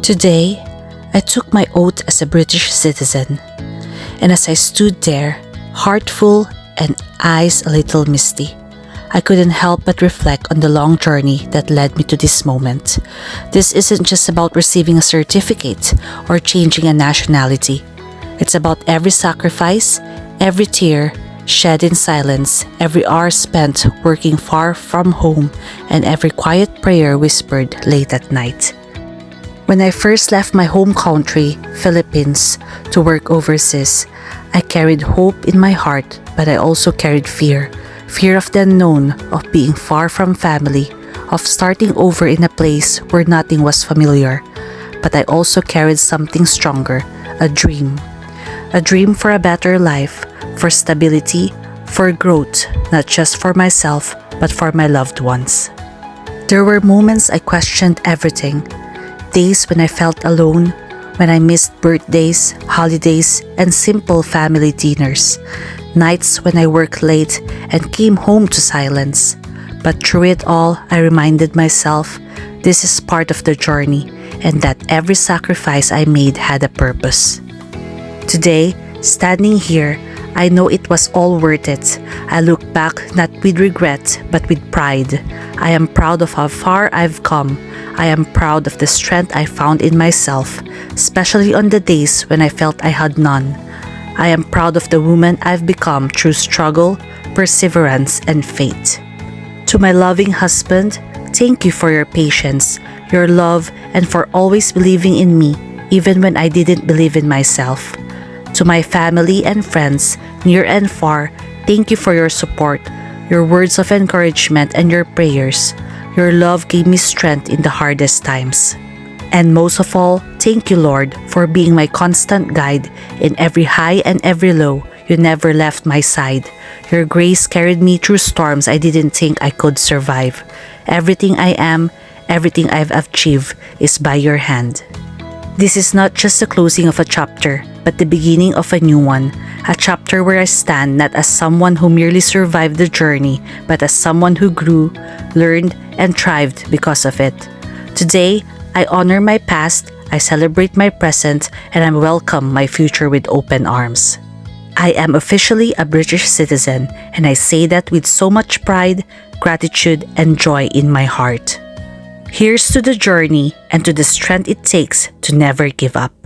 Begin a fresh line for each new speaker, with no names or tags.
Today, I took my oath as a British citizen, and as I stood there, heart full and eyes a little misty, I couldn't help but reflect on the long journey that led me to this moment. This isn't just about receiving a certificate or changing a nationality. It's about every sacrifice, every tear shed in silence, every hour spent working far from home, and every quiet prayer whispered late at night. When I first left my home country, Philippines, to work overseas, I carried hope in my heart, but I also carried fear. Fear of the unknown, of being far from family, of starting over in a place where nothing was familiar. But I also carried something stronger, a dream. A dream for a better life, for stability, for growth, not just for myself, but for my loved ones. There were moments I questioned everything. Days when I felt alone, when I missed birthdays, holidays, and simple family dinners. Nights when I worked late and came home to silence. But through it all, I reminded myself this is part of the journey and that every sacrifice I made had a purpose. Today, standing here, I know it was all worth it. I look back not with regret, but with pride. I am proud of how far I've come. I am proud of the strength I found in myself, especially on the days when I felt I had none. I am proud of the woman I've become through struggle, perseverance, and faith. To my loving husband, thank you for your patience, your love, and for always believing in me, even when I didn't believe in myself. To my family and friends, near and far, thank you for your support, your words of encouragement, and your prayers. Your love gave me strength in the hardest times. And most of all, thank you, Lord, for being my constant guide in every high and every low. You never left my side. Your grace carried me through storms I didn't think I could survive. Everything I am, everything I've achieved is by your hand. This is not just the closing of a chapter, but the beginning of a new one. A chapter where I stand not as someone who merely survived the journey, but as someone who grew, learned, and thrived because of it. Today, I honor my past, I celebrate my present, and I welcome my future with open arms. I am officially a British citizen, and I say that with so much pride, gratitude, and joy in my heart. Here's to the journey and to the strength it takes to never give up.